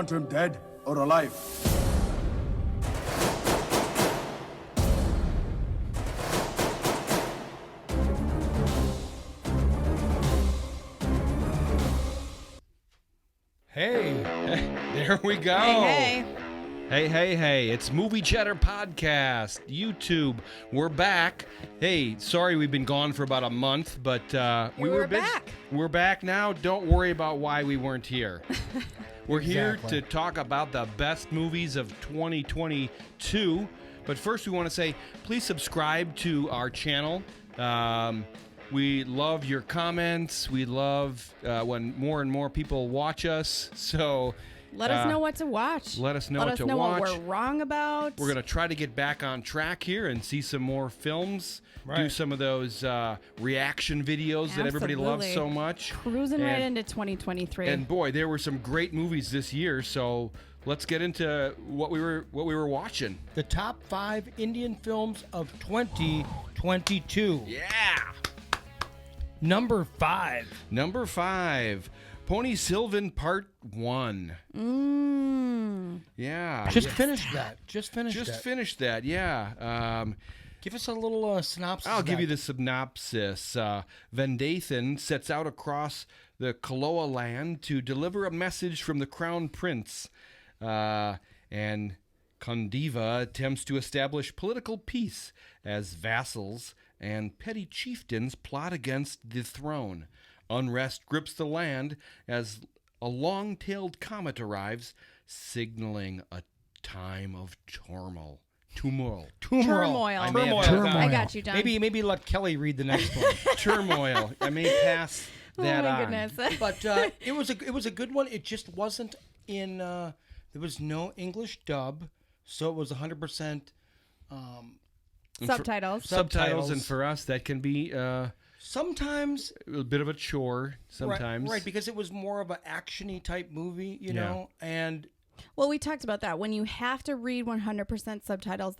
want him dead or alive? Hey, there we go. Hey, it's Movie Chatter Podcast, YouTube. We're back. Hey, sorry we've been gone for about a month, but we were busy. back. We're back now. Don't worry about why we weren't here. We're here to talk about the best movies of 2022. But first we want to say, please subscribe to our channel. We love your comments. We love when more and more people watch us. So let us know what to watch. Let us know what what to watch. watch. What we're wrong about. We're going to try to get back on track here and see some more films. Right. Do some of those reaction videos that everybody loves so much. Cruising right into 2023. And boy, there were some great movies this year. So let's get into what we were watching. The top 5 Indian films of 2022. Yeah. Number 5. Pony Sylvan Part 1. Yeah. Just finished that. Yeah. Give us a little synopsis. I'll give you the synopsis. Vendathan sets out across the Kaloa land to deliver a message from the Crown Prince. And Kondiva attempts to establish political peace as vassals and petty chieftains plot against the throne. Unrest grips the land as a long-tailed comet arrives, signaling a time of turmoil. I got you, John. Maybe let Kelly read the next one. Turmoil. I may pass that on. Oh my goodness. But it was a good one. It just wasn't in. There was no English dub, so it was 100%. Subtitles. And for us, that can be sometimes a bit of a chore. Sometimes, right, because it was more of an action-y type movie, you know, and. Well, we talked about that. When you have to read 100% subtitles,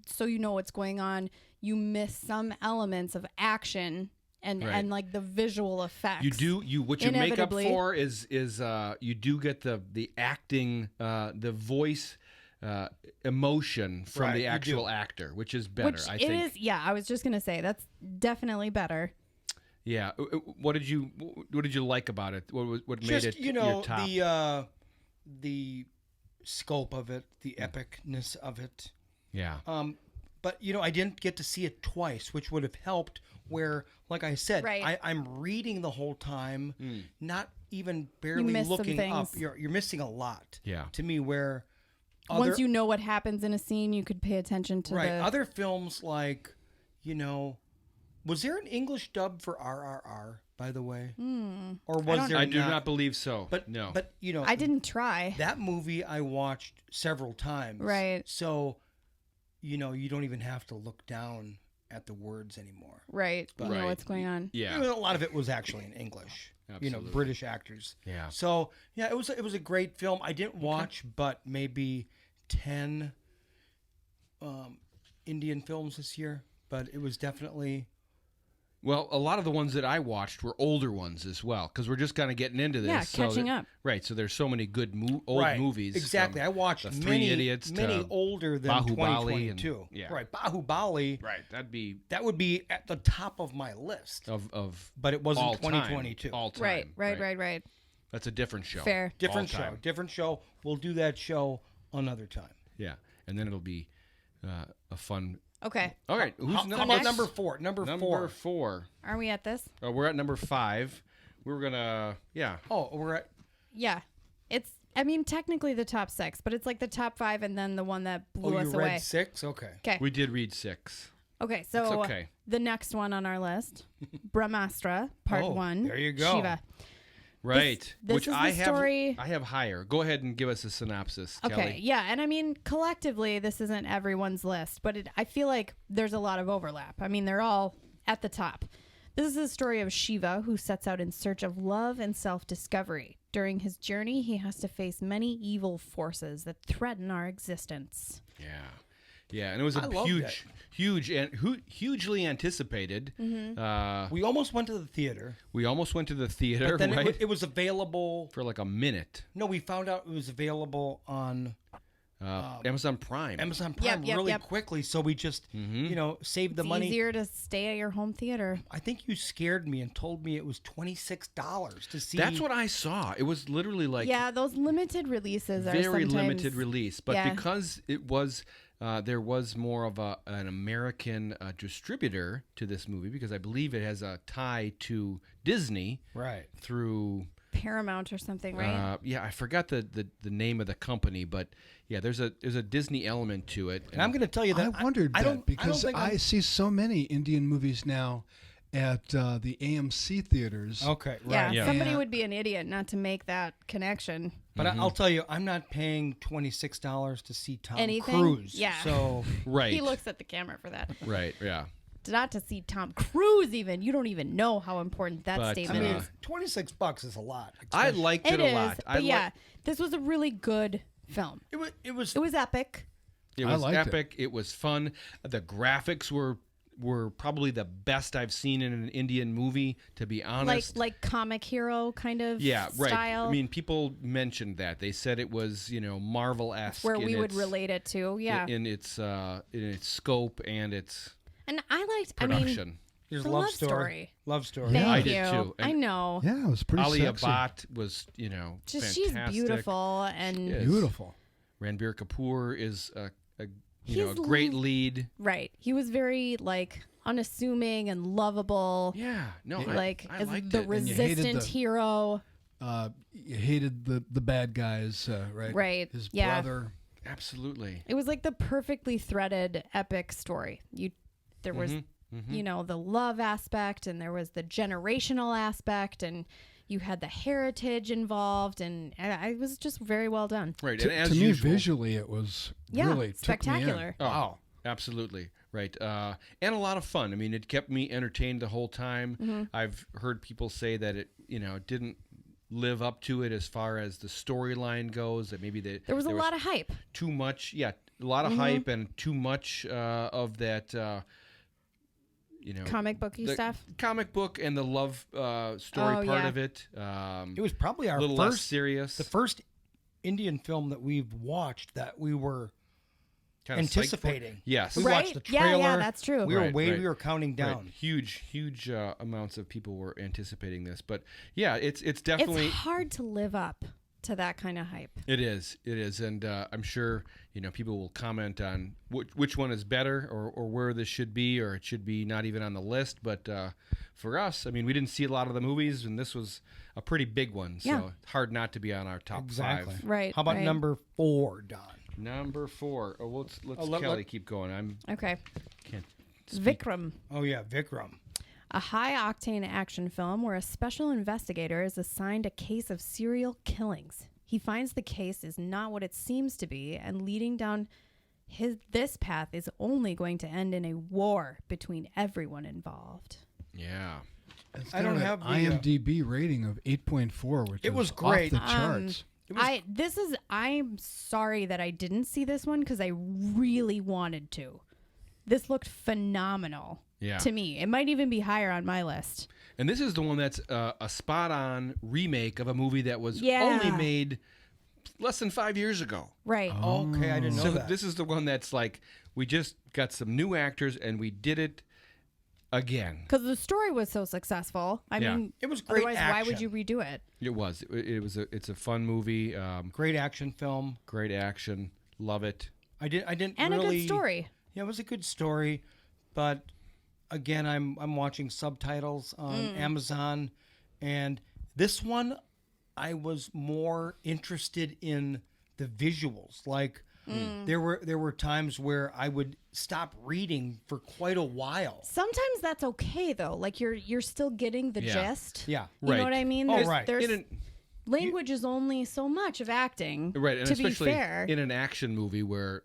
so you know what's going on, you miss some elements of action and like the visual effects. What you make up for is you do get the acting, the voice. Emotion from the actual actor, which is better. I think. Yeah, I was just gonna say that's definitely better. Yeah. What did you like about it? What made it your top? The scope of it, the epicness of it. Yeah. But I didn't get to see it twice, which would have helped. Where, like I said, I'm reading the whole time, not even barely looking up. You're missing a lot. Yeah. To me, where. Once you know what happens in a scene, you could pay attention to other films like, was there an English dub for RRR, by the way? Or was there? I do not believe so. But no. But I didn't try. That movie I watched several times. Right. So, you don't even have to look down at the words anymore. Right. You know what's going on. Yeah. A lot of it was actually in English. Absolutely. British actors. Yeah. So it was a great film. I didn't watch, but maybe 10 Indian films this year. But it was definitely. Well, a lot of the ones that I watched were older ones as well, because we're just kind of getting into this. Yeah, catching up. Right, so there's so many good old movies. Exactly. I watched The Three many Idiots, many older than Bahubali 2022. and, Right, Bahubali. Right, that would be at the top of my list. But it wasn't 2022. All time. Right. That's a different show. Fair. Different show. We'll do that show another time. Yeah, and then it'll be a fun. Okay. All right. How about number 4? Number 4. Are we at this? We're at number 5. We're gonna. Yeah. Oh, we're at. Yeah, it's. Technically the top 6, but it's like the top 5 and then the one that blew us you away. read 6? Okay. We did read 6. Okay, so the next one on our list, Brahmastra Part 1. There you go. Shiva. Right. This Which is I the story. I have higher. Go ahead and give us a synopsis, Okay, Kelly. yeah, and collectively this isn't everyone's list, but I feel like there's a lot of overlap. They're all at the top. This is the story of Shiva, who sets out in search of love and self-discovery. During his journey, he has to face many evil forces that threaten our existence. Yeah. Yeah, and it was a hugely anticipated. We almost went to the theater. But then right? it was available for like a minute. No, we found out it was available on Amazon Prime. Really quickly, so we just saved the money. It's easier to stay at your home theater. I think you scared me and told me it was $26 to see. That's what I saw. It was literally like those limited releases are very sometimes limited release, but because it was there was more of an American distributor to this movie, because I believe it has a tie to Disney, right, through Paramount or something, right? I forgot the name of the company, but yeah, there's a Disney element to it. And I'm going to tell you that I wondered because I see so many Indian movies now at the AMC theaters. Okay, right. Yeah, somebody would be an idiot not to make that connection. But I'll tell you, I'm not paying $26 to see Tom Anything? Cruise. Yeah. So right, he looks at the camera for that. Right. Yeah. Not to see Tom Cruise even. You don't even know how important that statement is. $26 is a lot. I liked it a lot. But this was a really good film. It was epic. It was epic. It was fun. The graphics were probably the best I've seen in an Indian movie, to be honest. Like comic hero kind of right. style. I mean, people mentioned that. They said it was, Marvel-esque. Where we would relate it to, in its scope and its and I liked production. There's the love story. Thank I you. did too. I know. Yeah, it was pretty Alia sexy. Bhatt was, Just fantastic. she's beautiful and beautiful. Ranbir Kapoor is a He's great lead. Right. He was very unassuming and lovable. Yeah. No, I as liked the it. resistant hero. You hated the bad guys, right? Right. His Yeah. brother. Absolutely. It was like the perfectly threaded epic story. There was the love aspect, and there was the generational aspect, and you had the heritage involved, and it was just very well done. Right. To, and as to me, usual, visually, it was really spectacular. Took me in. Oh, absolutely. Right. And a lot of fun. I mean, it kept me entertained the whole time. I've heard people say that it, didn't live up to it as far as the storyline goes, that maybe there was a lot of hype. Too much. Yeah. A lot of hype and too much of that, comic booky stuff. Comic book and the love story part of it. It was probably our little first less serious. The first Indian film that we've watched that we were kind of anticipating. Yes. We watched the trailer. Yeah, that's true. We were counting down. Right. Huge amounts of people were anticipating this, but yeah, it's definitely it's hard to live up to that kind of hype. It is, and I'm sure people will comment on which one is better, or where this should be, or it should be not even on the list. But for us, I mean, we didn't see a lot of the movies, and this was a pretty big one, so it's hard not to be on our top 5. Right. How about number 4, Don? Number 4. Oh, let's Kelly keep going. Okay. Can't speak. Vikram. Oh yeah, Vikram. A high-octane action film where a special investigator is assigned a case of serial killings. He finds the case is not what it seems to be, and leading down this path is only going to end in a war between everyone involved. Yeah. I don't have the IMDb rating of 8.4, which it was great. Off the charts. I'm sorry that I didn't see this one because I really wanted to. This looked phenomenal to me. It might even be higher on my list. And this is the one that's a spot-on remake of a movie that was only made less than 5 years ago. Right. Oh. Okay, I didn't know that. This is the one that's like, we just got some new actors and we did it again. Because the story was so successful. I mean, it was great. Otherwise, why would you redo it? It was. It's a fun movie. Great action film. Great action. Love it. I didn't and really, a good story. Yeah, it was a good story, but again, I'm watching subtitles on Amazon, and this one I was more interested in the visuals. Like there were times where I would stop reading for quite a while. Sometimes that's okay though. Like you're still getting the gist. Yeah, you know what I mean. There's language is only so much of acting. Right, and to especially be fair, in an action movie where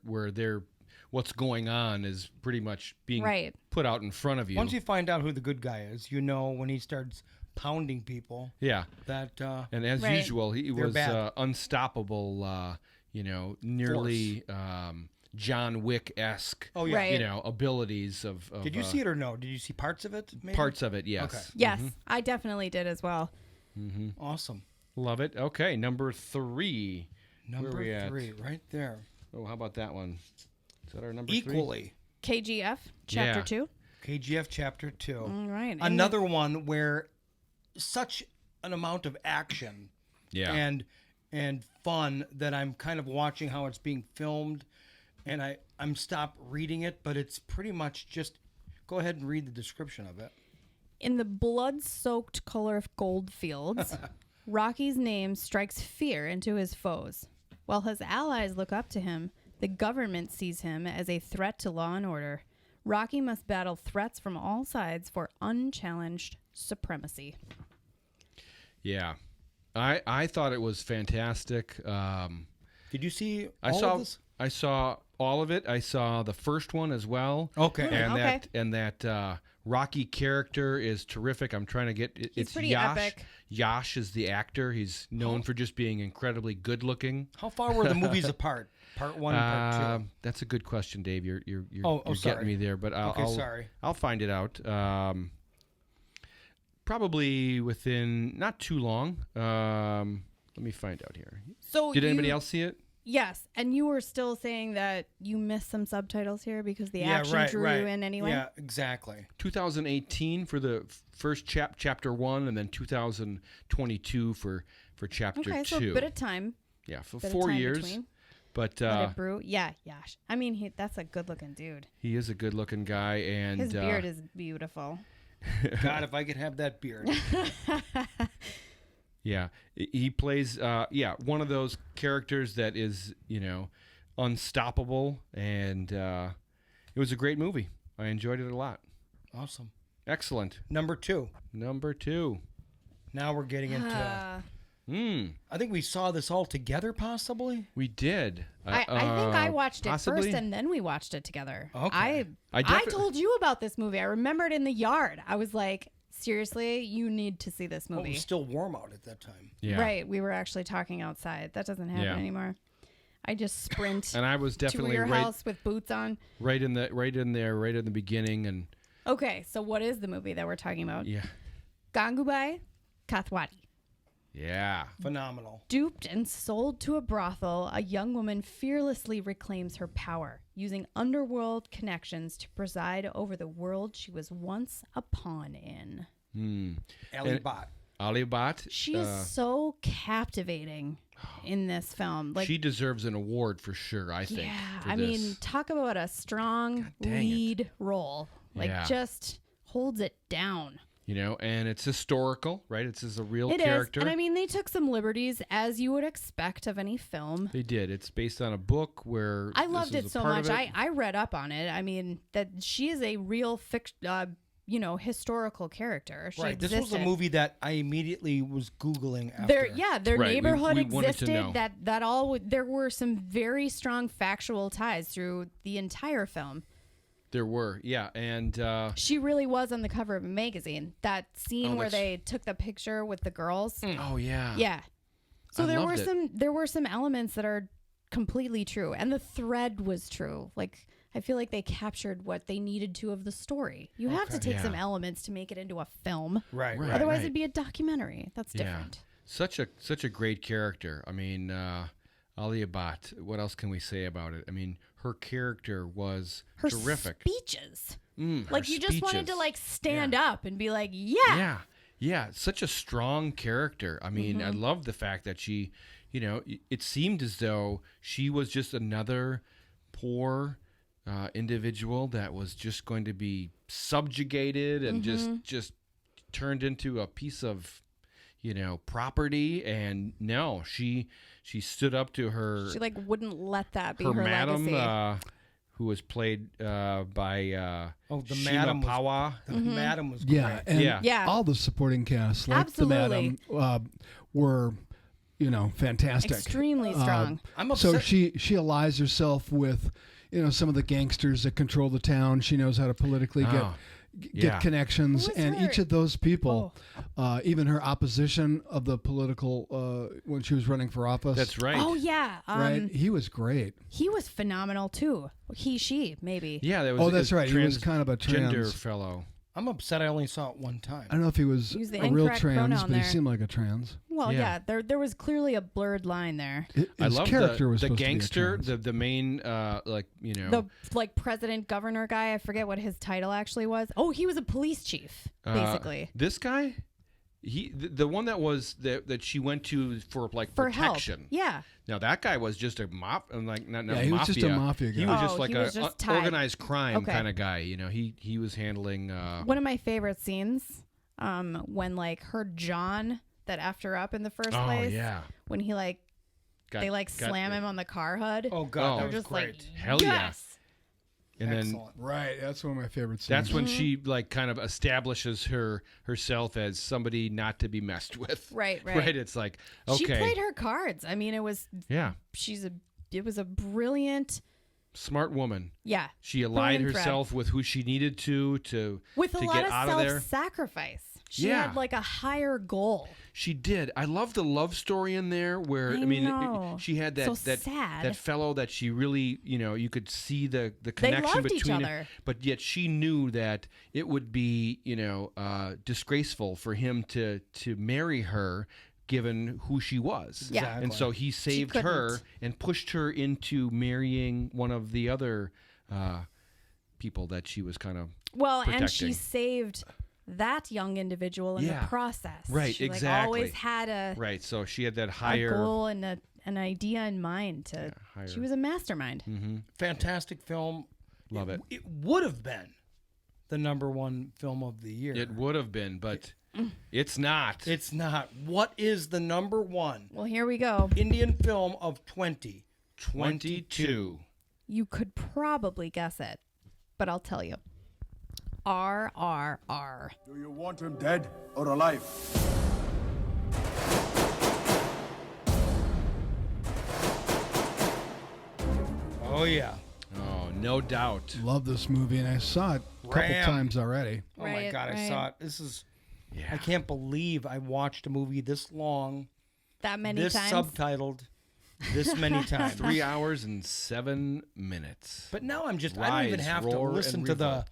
what's going on is pretty much being put out in front of you. Once you find out who the good guy is, when he starts pounding people. Yeah. That and as usual, he was unstoppable. Nearly John Wick-esque, Right. abilities of Did you see it or no? Did you see parts of it? Maybe? parts of it? Yes. Okay. Yes, I definitely did as well. Awesome. Love it. Okay, number 3. Number Where are we at? 3, right there. Oh, how about that one? Is that our number 3? Equally. KGF Chapter Yeah. 2. KGF Chapter 2. All right. Another one where such an amount of action and fun that I'm kind of watching how it's being filmed, and I'm stopped reading it, but it's pretty much just go ahead and read the description of it. In the blood-soaked color of gold fields, Rocky's name strikes fear into his foes. While his allies look up to him, the government sees him as a threat to law and order. Rocky must battle threats from all sides for unchallenged supremacy. Yeah. I thought it was fantastic. Did you see of this? I saw all of it. I saw the first one as well. Okay. And that Rocky character is terrific. I'm trying to get it's pretty Yash. epic. Yash is the actor. He's known for just being incredibly good looking. How far were the movies apart? Part 1 and part 2. That's a good question, Dave. You're sorry. getting me there, but I'll find it out. Probably within not too long. Let me find out here. So did anybody else see it? Yes, and you were still saying that you missed some subtitles here because the action drew you in anyway. Yeah, exactly. 2018 for the first chapter 1, and then 2022 for chapter 2. Okay, so a bit of time. Yeah, for 4 years. Between. But Let it brew. Yeah, Yash. I mean, that's a good-looking dude. He is a good-looking guy, and his beard is beautiful. God, if I could have that beard. Yeah, he plays one of those characters that is, unstoppable, and it was a great movie. I enjoyed it a lot. Awesome. Excellent. Number 2. Now we're getting into I think we saw this all together, possibly. We did. I think I watched it possibly? first, and then we watched it together. Okay. I told you about this movie. I remember it in the yard. I was like, seriously, you need to see this Well, movie. it was still warm out at that time. Yeah. Right. We were actually talking outside. That doesn't happen anymore. I just sprint And I was definitely to your house with boots on. right in the beginning, and Okay, so what is the movie that we're talking about? yeah. Gangubai Kathwadi. Yeah. Phenomenal. Duped and sold to a brothel, a young woman fearlessly reclaims her power, using underworld connections to preside over the world she was once a pawn in. Ali Bhatt. Ali Bhatt. She is so captivating in this film. Like, she deserves an award for sure, I think. yeah, for I this. mean, talk about a strong dang lead role. Like, Yeah. just holds it down. And it's historical, right? It's a real It character. is, and I mean, they took some liberties, as you would expect of any film. They did. It's based on a book where I loved it so much. Of it. I read up on it. I mean, that she is a real historical character. She Right. existed. This was a movie that I immediately was Googling after. Their Right, neighborhood we wanted to know. existed. There were some very strong factual ties through the entire film. There were, yeah, and She really was on the cover of a magazine. That scene where that's- they took the picture with the girls. oh yeah, Yeah. So I there loved were it. there were some elements that are completely true, and the thread was true. Like, I feel like they captured what they needed to of the story. You have to take Yeah. some elements to make it into a film. Right. Otherwise, right. it'd be a documentary. That's yeah. different. Such a great character. I mean, Ali Bhatt. What else can we say about it? I mean, her character was Her terrific. speeches. Her Like, you just wanted to, speeches. like, stand up and be like, yeah. Yeah, such a strong character. I mean, I love the fact that she, it seemed as though she was just another poor individual that was just going to be subjugated and just turned into a piece of, property. And no, she stood up to her. She, like, wouldn't let that be her her madam, legacy. who was played by the Shima madam was- Pawa. The madam was Yeah, great. and Yeah. all the supporting cast, like the madam, were, fantastic. Extremely strong. I'm So upset. she allies herself with, some of the gangsters that control the town. She knows how to politically get connections, and each of those people, even her opposition of the political when she was running for office. That's right. Oh yeah, right. He was great. He was phenomenal too. She maybe. Yeah, that was. Oh, that's right. He was kind of a gender fellow. I'm upset I only saw it one time. I don't know if he was a real trans, but he seemed like a trans. Well, yeah, there was clearly a blurred line there. I love character was the supposed gangster, to be a trans. the main, the president governor guy. I forget what his title actually was. Oh, he was a police chief, basically. This guy, the one that she went to for protection. Help. Yeah. Now that guy was just a not he mafia. was just a mafia guy. He was just like a organized crime kind of guy. You know, he was handling. One of my favorite scenes, when her John that effed her up in the first place. Oh yeah. When he they slam him on the car hood. Oh god, that was just great. Hell yes. And Excellent. Then right, that's one of my favorite scenes. That's when she kind of establishes herself as somebody not to be messed with. Right. Right. It's like, okay. She played her cards. I mean, it was it was a brilliant, smart woman. Yeah. She allied herself with who she needed to with a lot get of out of there. Self-sacrifice. She had a higher goal. She did. I love the love story in there where she had that fellow that she really, you could see the connection between it, but yet she knew that it would be, disgraceful for him to marry her given who she was. Yeah. Exactly. And so he saved her and pushed her into marrying one of the other people that she was kind of protecting. And she saved that young individual in the process. Right, she exactly. Always had a so she had that higher goal and an idea in mind. She was a mastermind. Mm-hmm. Fantastic film. Love it. It would have been the #1 film of the year. It would have been, but it's not. It's not. What is the #1? Well, here we go. Indian film of 2022. You could probably guess it, but I'll tell you. RRR. Do you want him dead or alive? Oh, yeah. Oh, no doubt. Love this movie, and I saw it a couple times already. Oh, my God, I saw it. This is... Yeah. I can't believe I watched a movie this long. That many times? This subtitled this many times. 3 hours and 7 minutes. But now I'm just... I don't even have to listen to the...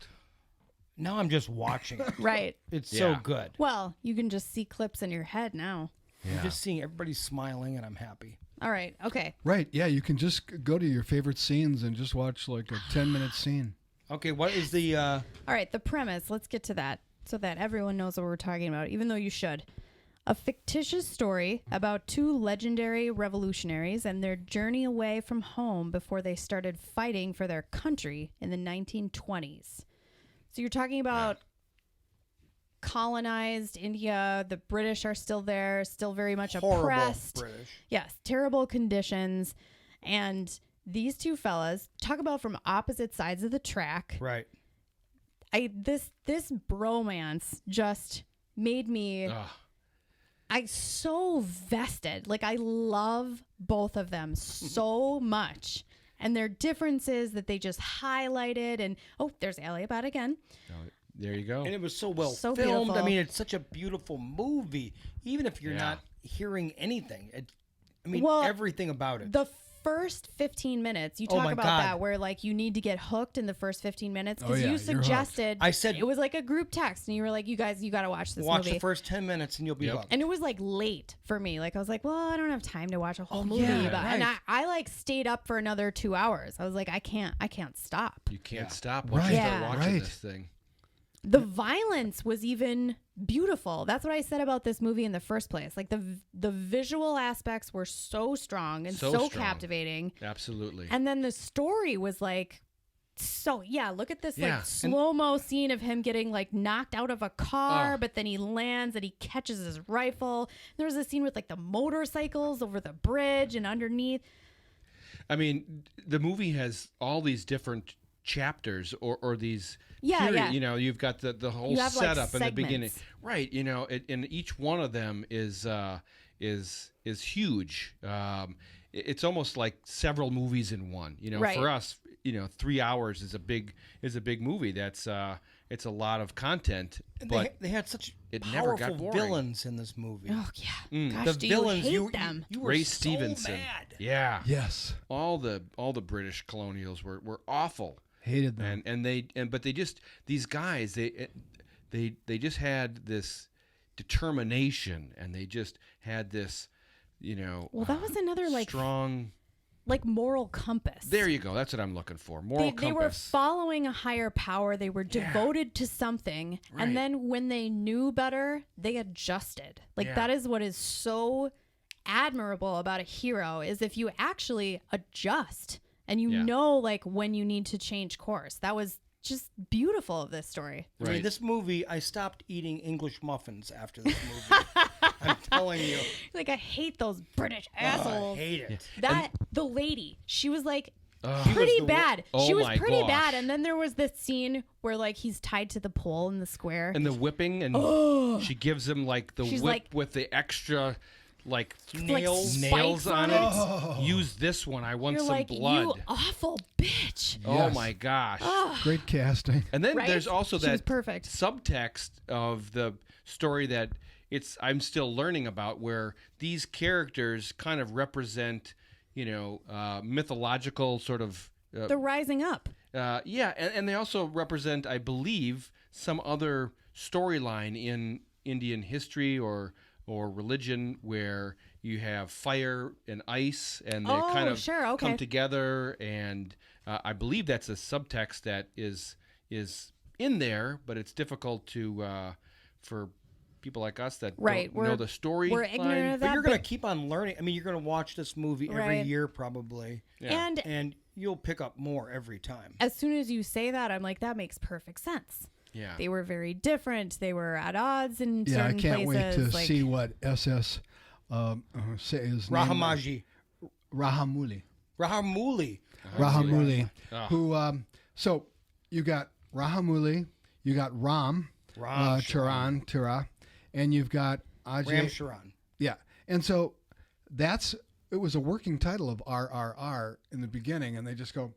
Now I'm just watching it. Right. It's so good. Well, you can just see clips in your head now. Yeah. I'm just seeing everybody smiling and I'm happy. All right. Okay. Right. Yeah. You can just go to your favorite scenes and just watch a 10-minute scene. Okay. What is the... All right. The premise. Let's get to that so that everyone knows what we're talking about, even though you should. A fictitious story about 2 legendary revolutionaries and their journey away from home before they started fighting for their country in the 1920s. So you're talking about colonized India. The British are still there, still very much oppressed. British. Yes, terrible conditions. And these 2 fellas, talk about from opposite sides of the track. Right. This bromance just made me so vested. I love both of them so much. And their differences that they just highlighted. And, there's Aliabat again. Oh, there you go. And it was so well filmed. Beautiful. I mean, it's such a beautiful movie. Even if you're not hearing anything. Everything about it. The first 15 minutes, you talk about that, where you need to get hooked in the first 15 minutes. Because you suggested, I said it was like a group text. And you were like, you guys, you got to watch this movie. Watch the first 10 minutes and you'll be hooked. And it was late for me. I was like, well, I don't have time to watch a whole movie. Yeah, right. And I stayed up for another 2 hours. I was like, I can't stop. You can't stop once you start watching this thing. The violence was even beautiful. That's what I said about this movie in the first place. The visual aspects were so strong and so captivating. Absolutely. And then the story was look at this slow-mo scene of him getting knocked out of a car, but then he lands and he catches his rifle. There was a scene with the motorcycles over the bridge and underneath. I mean, the movie has all these different chapters or these you've got the whole setup in the beginning, right? And each one of them is huge. It's almost like several movies in one. For us, 3 hours is a big movie. That's it's a lot of content, but they had such it never got powerful boring. villains in this movie. Oh yeah, gosh, The do villains, you hate them? You were Ray so Stevenson. mad. Yeah. Yes. All the British colonials were awful. Hated them. But these guys they just had this determination, and they just had this, Well, that was another strong moral compass. There you go. That's what I'm looking for. Moral compass. They were following a higher power. They were devoted to something. Right. And then when they knew better, they adjusted. That is what is so admirable about a hero, is if you actually adjust and you know when you need to change course. That was just beautiful of this story. Right. I mean, this movie, I stopped eating English muffins after this movie. I'm telling you. I hate those British assholes. I hate it. The lady, she was She pretty was bad. Oh She was my pretty gosh. bad. And then there was this scene where he's tied to the pole in the square. And the whipping, and she gives him the She's whip with the extra nails spikes on on it. it. Use this one. I want You're some blood. you awful bitch. Oh Yes. my gosh. Great casting. And then Right? there's also She was that perfect. subtext of the story that I'm still learning about, where these characters kind of represent, mythological sort of. They're rising up. And they also represent, I believe, some other storyline in Indian history or religion, where you have fire and ice, and they kind of come together. And I believe that's a subtext that is in there, but it's difficult to for people like us that don't know the story. We're ignorant of that. But you're going to keep on learning. I mean, you're going to watch this movie every year probably. Yeah. And you'll pick up more every time. As soon as you say that, I'm that makes perfect sense. Yeah. They were very different. They were at odds in certain I can't places. wait to see what SS say his Rahamaji. name. Rahamuli. Rahamuli. Who? So you got Rahamuli, you got Ram Charan, Tira, and you've got Ajay. Ram Charan. Yeah, and so it was a working title of RRR in the beginning, and they just go,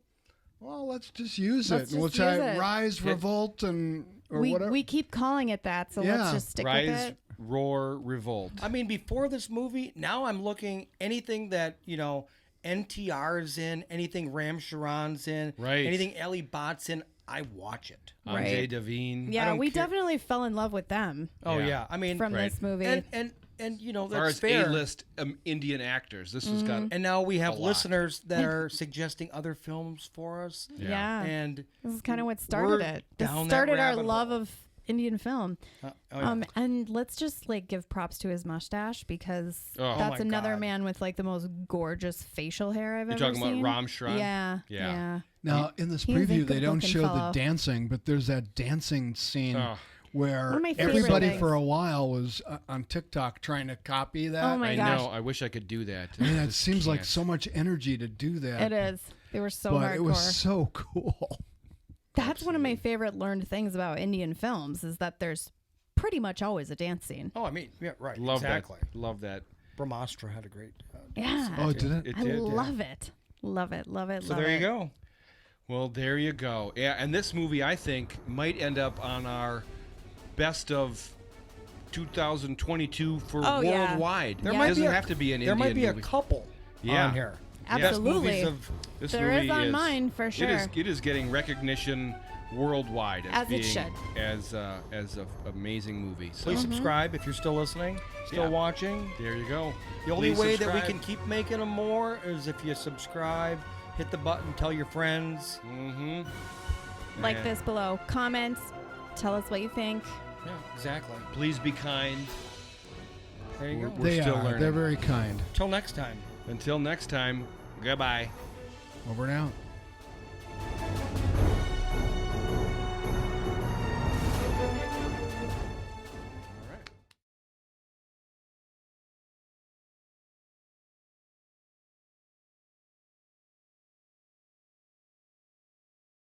well, let's just use it. And we'll try Rise, Revolt, or whatever. We keep calling it that, so let's just stick with Rise, it. Roar, Revolt. I mean, before this movie, now I'm looking anything that, NTR's in, anything Ram Charan's in, anything Ellie Bhatt's in, I watch it. Ajay Devgn. Yeah, we definitely fell in love with them. Oh, yeah. I mean, from this movie. And as far that's as fair. A-list Indian actors, this has got. And now we have a lot. listeners that are suggesting other films for us. Yeah. And this is kind of what started it. This down that started our rabbit love hole. of Indian film. yeah. And let's just give props to his mustache, because Oh. that's my another God. man with the most gorgeous facial hair I've You're ever talking seen. about Ram Charan? Yeah. Yeah. Now, in this He's a preview, they don't good-looking show the fellow. dancing, but there's that dancing scene where One of my favorite everybody things. for a while was on TikTok trying to copy that. Oh my I gosh. know. I wish I could do that. I mean, it seems like can't. so much energy to do that. It is. They were so but hardcore. it was so cool. That's one of my favorite learned things about Indian films, is that there's pretty much always a dance scene. Oh, I mean, yeah, right. Love exactly. that. Love that. Brahmastra had a great. Yeah. Oh, did it? It I did. love it. Love it. Love it. So love there it. you go. Well, there you go. Yeah, and this movie, I think, might end up on our best of 2022 for Oh, yeah. worldwide. There It might doesn't have to be an There Indian might be movie. a couple Yeah. on here. Absolutely. Best movies of This There movie is on mine, for sure. It is getting recognition worldwide As it being should. as an amazing movie. So Please subscribe if you're still listening, still Yeah. watching. there you go. The only Please way that we subscribe. can keep making them more is if you subscribe, hit the button, tell your friends. Like this below. Comments. Tell us what you think. Yeah, exactly. Please be kind. There you go. We're They still are. learning. They're very kind. Till next time. Until next time, goodbye. Over and out.